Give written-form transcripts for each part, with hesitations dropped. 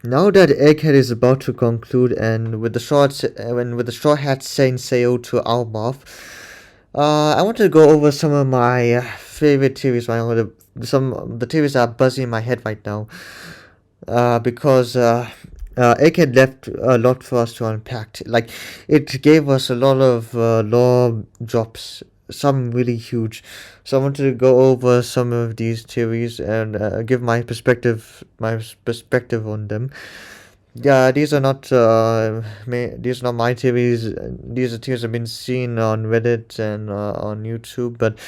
Now that Egghead is about to conclude, and with the Straw Hat saying sail to Elbaph, I want to go over some of my favorite theories right now. Some of the theories that are buzzing in my head right now. Because Egghead left a lot for us to unpack. Like, it gave us a lot of lore drops, some really huge. So I wanted to go over some of these theories and give my perspective on them. Yeah, these are not my theories. These are theories I've been seeing on Reddit and on YouTube. But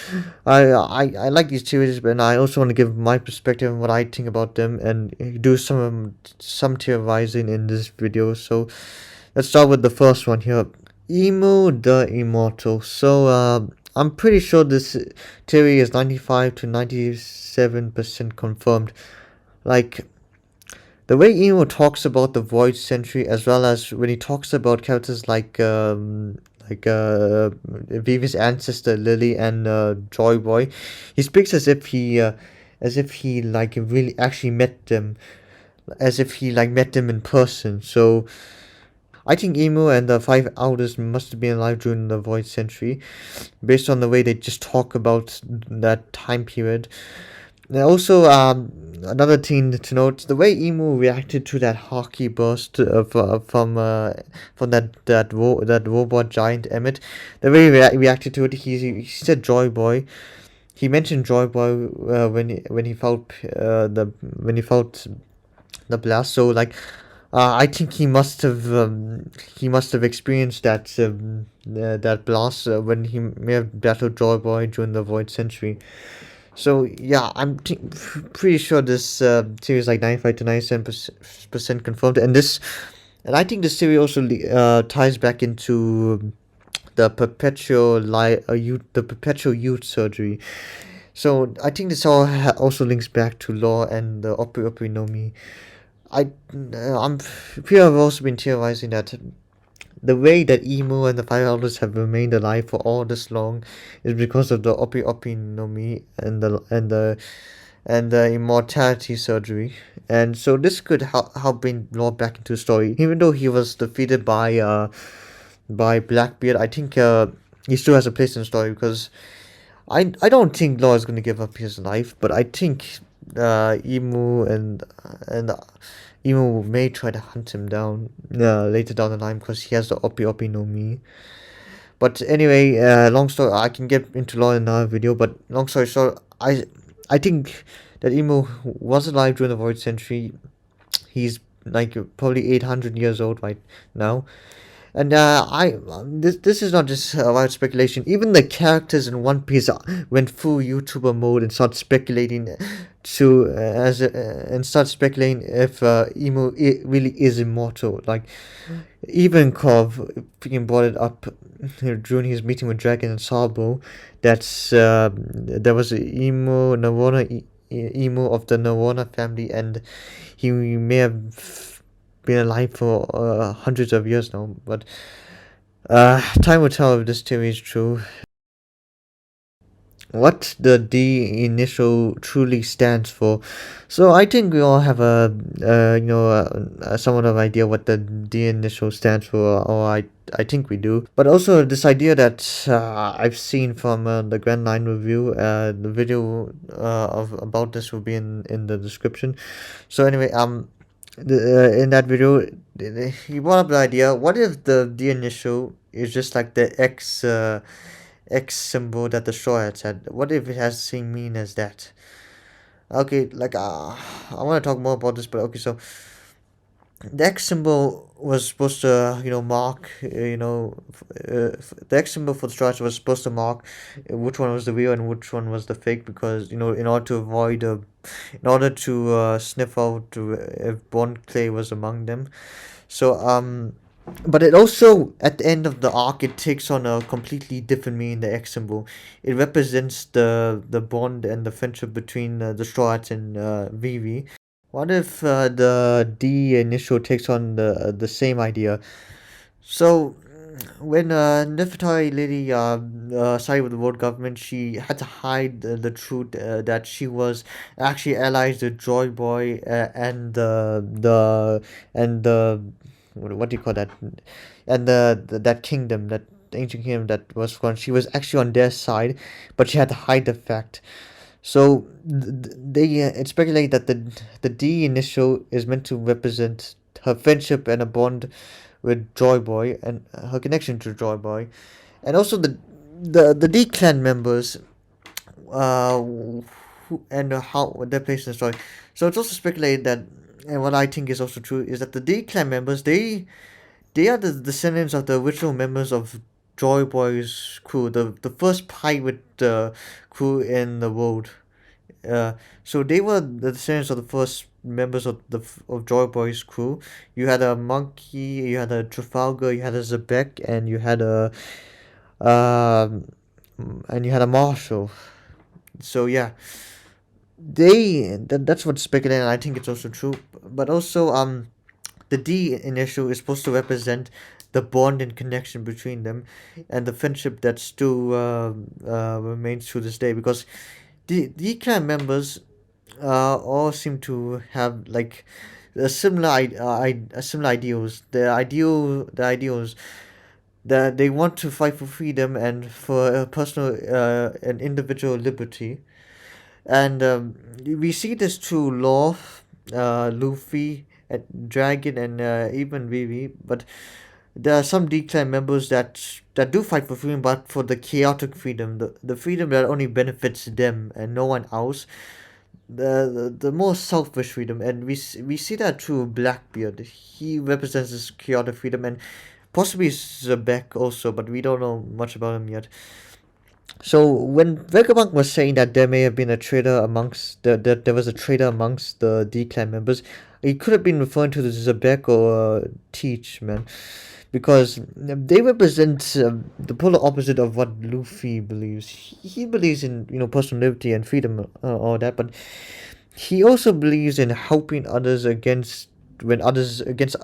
I like these theories, but I also want to give my perspective on what I think about them and do some theorizing in this video. So let's start with the first one here. Emu the Immortal. I'm pretty sure this theory is 95 to 97% confirmed. Like, the way Emo talks about the Void Century, as well as when he talks about characters like Vivi's ancestor Lily and Joy Boy, he speaks as if he like really actually met them, as if he like met them in person. So I think Emo and the Five Elders must have been alive during the Void Century, based on the way they just talk about that time period. And also, another thing to note: the way Emu reacted to that hockey burst from that robot giant Emmett. The way he reacted to it, he said "Joy Boy." He mentioned Joy Boy when he felt the blast. So like, I think he must have experienced that blast when he may have battled Joy Boy during the Void Century. So yeah, pretty sure this series like 95 to 97% confirmed, and I think this series also ties back into the perpetual youth surgery. So I think this all also links back to Law and the Opera Opera no Mi. People have also been theorizing that the way that Emo and the Five Elders have remained alive for all this long is because of the Opi Opi no Mi and the immortality surgery. And so this could help bring Law back into the story. Even though he was defeated by Blackbeard, I think he still has a place in the story because I don't think Law is going to give up his life, but I think Emu and Emu may try to hunt him down later down the line because he has the Opi Opi no Mi. But anyway, long story. I can get into Law in another video, but long story short, I think that Emu was alive during the Void Century. He's like probably 800 years old right now. And this is not just wild speculation. Even the characters in One Piece went full YouTuber mode and started speculating and start speculating if Emo really is immortal. Like even Kov freaking brought it up during his meeting with Dragon and Sabo. There was a Emo of the Nirvana family, and he may have been alive for hundreds of years now. But time will tell if this theory is true. What the D initial truly stands for. So I think we all have a somewhat of idea what the D initial stands for, or I think we do. But also this idea that I've seen from the Grand Line review. The video of about this will be in the description. So anyway, in that video, he brought up the idea: what if the D initial is just like the X symbol that the straw hat had? What if it has the same meaning as that? Okay, like I want to talk more about this, but okay, so the X symbol was supposed to, mark, the X symbol for the straw hat was supposed to mark which one was the real and which one was the fake, because in order to in order to sniff out if Bond Clay was among them. So but it also, at the end of the arc, it takes on a completely different meaning. The X symbol, it represents the bond and the friendship between the Straw Hats and Vivi. What if the D initial takes on the same idea? So when Nefertari lady sided with the world government, she had to hide the truth that she was actually allies with Joy Boy and the and the what do you call that, and that kingdom, that ancient kingdom that was gone. She was actually on their side, but she had to hide the fact. So they it's speculated that the D initial is meant to represent her friendship and a bond with Joy Boy and her connection to Joy Boy, and also the D clan members, who, and how their place in the story. So it's also speculated that, and what I think is also true, is that the D clan members, they are the descendants of the original members of Joy Boy's crew, the first pirate crew in the world. Uh, so they were the descendants of the first members of of Joy Boy's crew. You had a monkey, you had a Trafalgar, you had a Zebek, um, and you had a Marshall. So yeah, that's what's speculated, and I think it's also true. But also, the D initial is supposed to represent the bond and connection between them, and the friendship that still remains to this day. Because the clan members all seem to have like a similar ideals. The ideals that they want to fight for freedom and for personal and individual liberty. And we see this through Law, Luffy, and Dragon, and even Vivi. But there are some declan members that do fight for freedom, but for the chaotic freedom, the freedom that only benefits them and no one else. The more selfish freedom, and we see that through Blackbeard. He represents this chaotic freedom, and possibly Zebek also, but we don't know much about him yet. So when Vegapunk was saying that there may have been a traitor amongst that there was a traitor amongst the D clan members, he could have been referring to the Zebek or Teach, man, because they represent the polar opposite of what Luffy believes. He believes in personal liberty and freedom, all that, but he also believes in helping others against when others against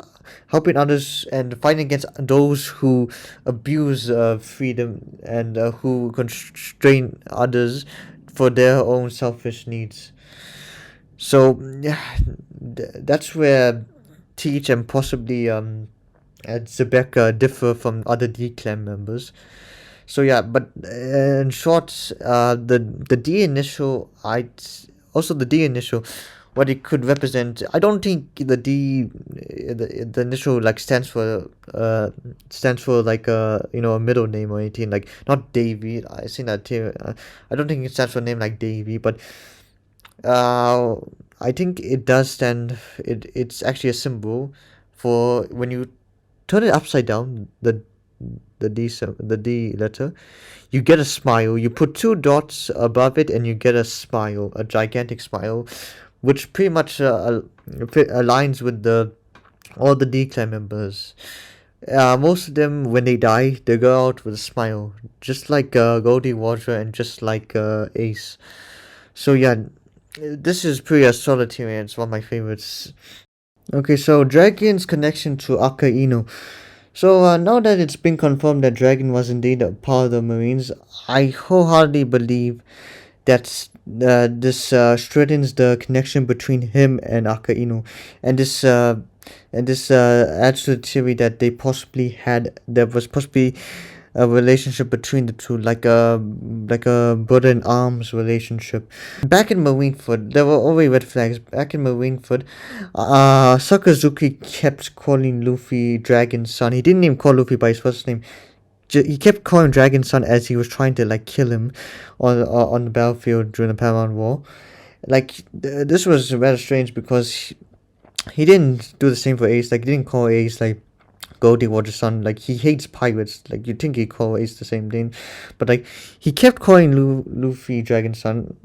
helping others and fighting against those who abuse freedom and who constrain others for their own selfish needs. So yeah, that's where Teach and possibly Zebeka differ from other D clan members. So yeah, but in short, the D initial, I also the D initial, what it could represent. I don't think the initial like stands for like a middle name or anything, like not Davy. I seen that too. I don't think it stands for a name like Davy, but uh, I think it does stand. It's actually a symbol for when you turn it upside down. The D letter, you get a smile. You put two dots above it, and you get a smile, a gigantic smile, which pretty much aligns with the all the D clan members. Most of them, when they die, they go out with a smile, just like Goldie Roger and just like Ace. So yeah, this is pretty solitary, and it's one of my favorites. Okay, so Dragon's connection to Akainu. So now that it's been confirmed that Dragon was indeed a part of the Marines, I wholeheartedly believe that this strengthens the connection between him and Akainu, and this adds to the theory that they possibly had there was possibly a relationship between the two, like a brother in arms relationship. Back in Marineford, there were already red flags. Back in Marineford, Sakazuki kept calling Luffy Dragon's son. He didn't even call Luffy by his first name. He kept calling Dragon's son as he was trying to like kill him on the battlefield during the Paramount War. Like this was rather strange because he didn't do the same for Ace. Like he didn't call Ace like Goldie Roger's son. Like he hates pirates. Like you'd think he'd call Ace the same thing, but like he kept calling Luffy Dragon's son.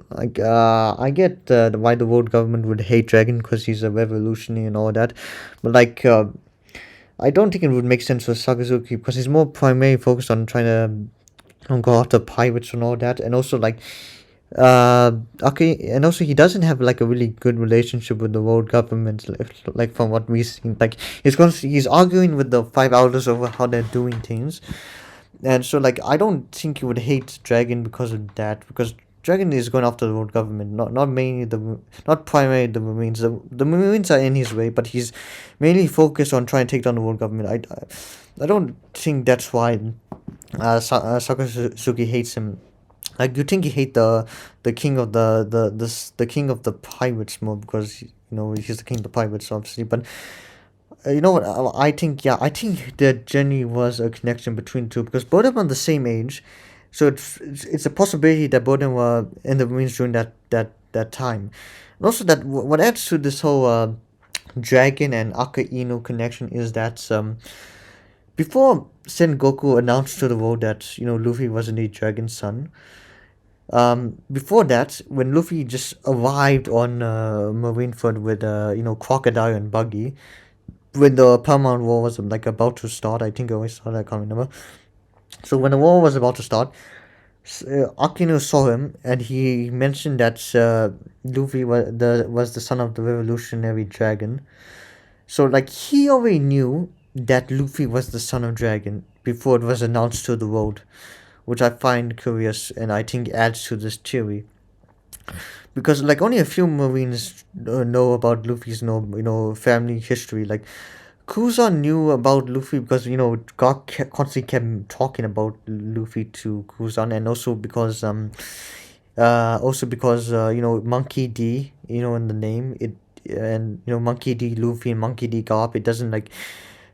Like I get why the world government would hate Dragon because he's a revolutionary and all that, but like I don't think it would make sense for Sakazuki because he's more primarily focused on trying to go after pirates and all that, and also like Okay, and also he doesn't have like a really good relationship with the world government, like from what we seen. Like he's arguing with the five elders over how they're doing things, and so like I don't think he would hate Dragon because of that, because Dragon is going after the world government, not mainly not primarily the Marines. The Marines are in his way, but he's mainly focused on trying to take down the world government. I don't think that's why Sakatsuki hates him. Like you think he hate the king of the king of the pirates more because he's the king of the pirates obviously, but you know what? I think yeah, I think there genuinely was a connection between two because both of them are the same age, so it's a possibility that both of them were in the Marines during that time, and also that what adds to this whole Dragon and Aka Inu connection is that before Sengoku announced to the world that Luffy was indeed Dragon's son. Before that, when Luffy just arrived on Marineford with Crocodile and Buggy, when the Paramount War was like about to start, I think it always started, I can't remember. So when the war was about to start, Akino saw him and he mentioned that Luffy was the son of the revolutionary dragon. So like he already knew that Luffy was the son of dragon before it was announced to the world, which I find curious and I think adds to this theory. Because like only a few Marines know about Luffy's family history. Like Kuzan knew about Luffy because God constantly kept talking about Luffy to Kuzan, and also because Monkey D, in the name it, and Monkey D Luffy and Monkey D Garp, it doesn't like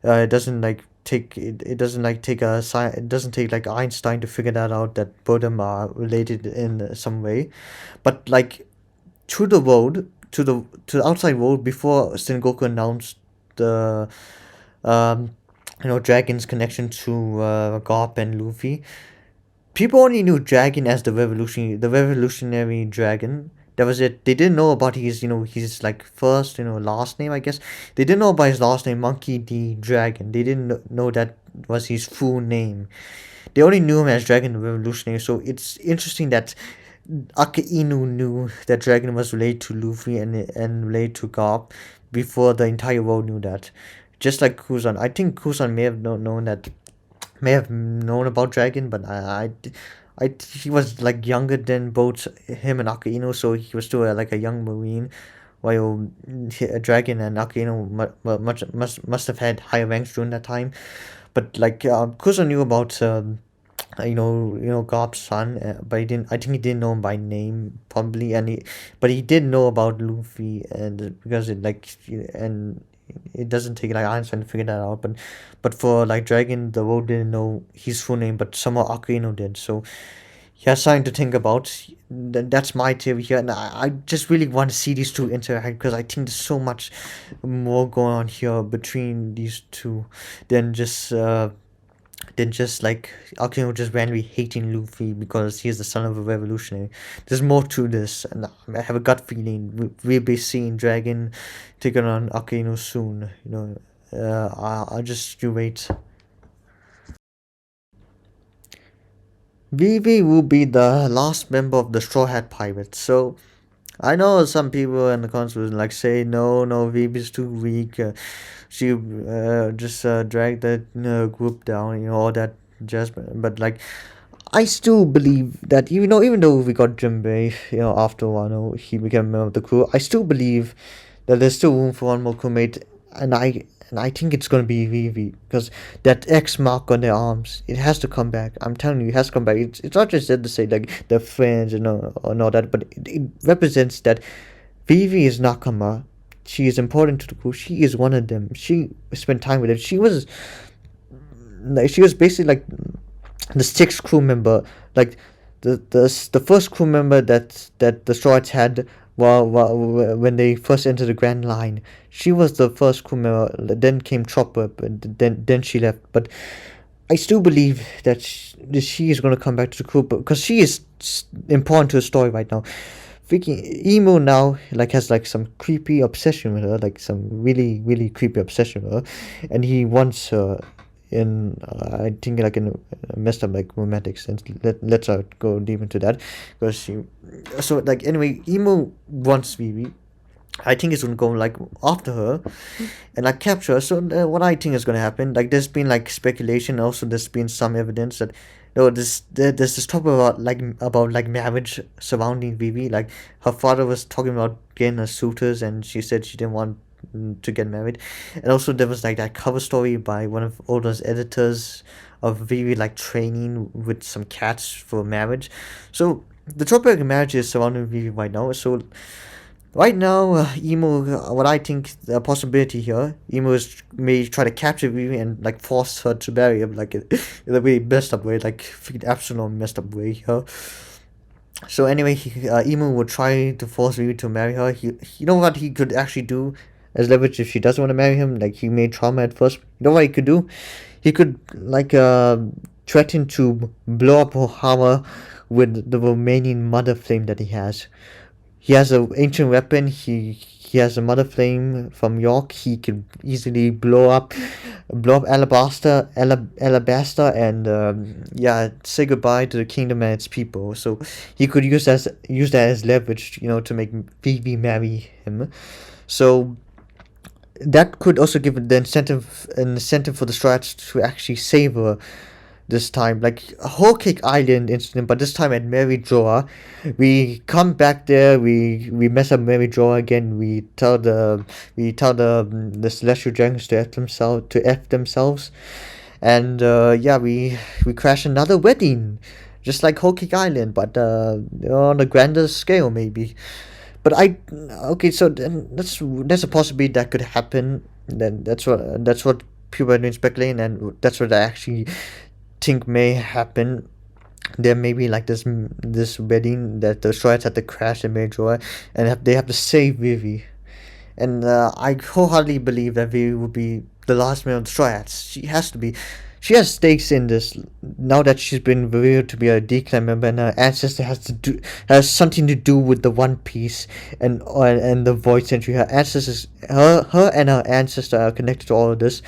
it doesn't like take it doesn't take like Einstein to figure that out that both of them are related in some way, but like to the world, to the outside world before Sengoku announced the um, Dragon's connection to Garp and Luffy. People only knew Dragon as the revolutionary dragon. That was it. They didn't know about his like first last name. I guess they didn't know about his last name, Monkey D. Dragon. They didn't know that was his full name. They only knew him as Dragon the Revolutionary. So it's interesting that Akainu knew that Dragon was related to Luffy and related to Garp before the entire world knew that. Just like Kuzan. I think Kuzan may have known about Dragon, but he was like younger than both him and Akainu, so he was still like a young marine. While Dragon and Akainu must have had higher ranks during that time. But like Kuzan knew about Garp's son, but he didn't. I think he didn't know him by name probably, but he did know about Luffy, and because and it doesn't take like Einstein to figure that out. But for like Dragon, the world didn't know his full name, but somehow Akainu did. So he has something to think about. That's my theory here, and I just really want to see these two interact because I think there's so much more going on here between these two than just. Than just like Akino just randomly hating Luffy because he's the son of a revolutionary. There's more to this, and I have a gut feeling we'll be seeing Dragon taking on Akino soon. I'll just you wait. Vivi will be the last member of the Straw Hat Pirates. So I know some people in the comments will like say no, Vivi's too weak. She just dragged that group down, all that jazz. But like I still believe that even though we got Jinbei, after a while, he became a member of the crew. I still believe that there's still room for one more crewmate, and I think it's gonna be Vivi because that X mark on their arms, it has to come back. I'm telling you, it has to come back. It's not just there to say like they're friends and all that, but it represents that Vivi is Nakama. She is important to the crew. She is one of them. She spent time with it. She was basically like the sixth crew member, like the first crew member that the Straws had when they first entered the Grand Line. She was the first crew member. Then came Chopper, but then she left. But I still believe that she is going to come back to the crew because she is important to the story right now. Freaking Emo now like has like some creepy obsession with her, like some really really creepy obsession with her, and he wants her. in I think like in a messed up like romantic sense. Let's not go deep into that because she. So like anyway, emo wants Vivi. I think it's gonna go like after her and like capture her. So what I think is gonna happen, like there's been like speculation. Also, there's been some evidence that no, there's this talk about like marriage surrounding Vivi. Like her father was talking about getting her suitors, and she said she didn't want to get married. And also there was like that cover story by one of Oda's editors of Vivi like training with some cats for marriage. So the topic of marriage is surrounding Vivi right now. So right now, Emo, what I think the possibility here, Emo is may try to capture Vivi and like force her to marry him, like in a very messed up way, like freaking absolute messed up way here. So anyway, Emo will try to force Vivi to marry her. You know what he could actually do as leverage if she doesn't want to marry him. Like he made trauma at first. You know what he could do? He could like threaten to blow up her hammer with the Romanian mother flame that he has. He has an ancient weapon. He has a mother flame from York. He could easily blow up Alabaster, and yeah, say goodbye to the kingdom and its people. So he could use that as leverage, to make Phoebe marry him. So that could also give an incentive for the Strats to actually save her this time, like a whole cake island incident, but this time at Mary Joa. We come back there, we mess up Mary Joa again. We tell the celestial dragons to f themselves, and yeah, we crash another wedding, just like whole cake island, but on a grander scale maybe. But okay, so then that's a possibility that could happen. Then that's what people have been speculating, and that's what I actually think may happen. There may be like this wedding that the Shreds had to crash in Major, and they have to save Vivi. And I wholeheartedly believe that Vivi will be the last man of the Shreds. She has to be. She has stakes in this now that she's been revealed to be a declan member, and her ancestor has something to do with the One Piece and the Void Century. Her ancestor are connected to all of this.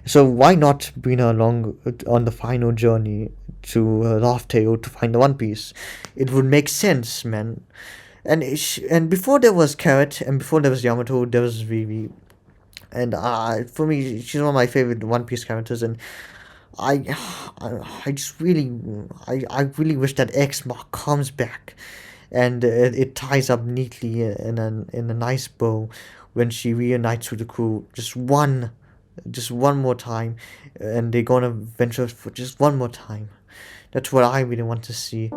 So why not bring her along on the final journey to Laugh Tale to find the One Piece? It would make sense, man. And before there was Carrot, and before there was Yamato, there was Vivi. And for me, she's one of my favorite One Piece characters. And I, I just really, I really wish that X Mark comes back, and it ties up neatly in a nice bow when she reunites with the crew. Just one more time, and they're gonna venture for just one more time. That's what I really want to see.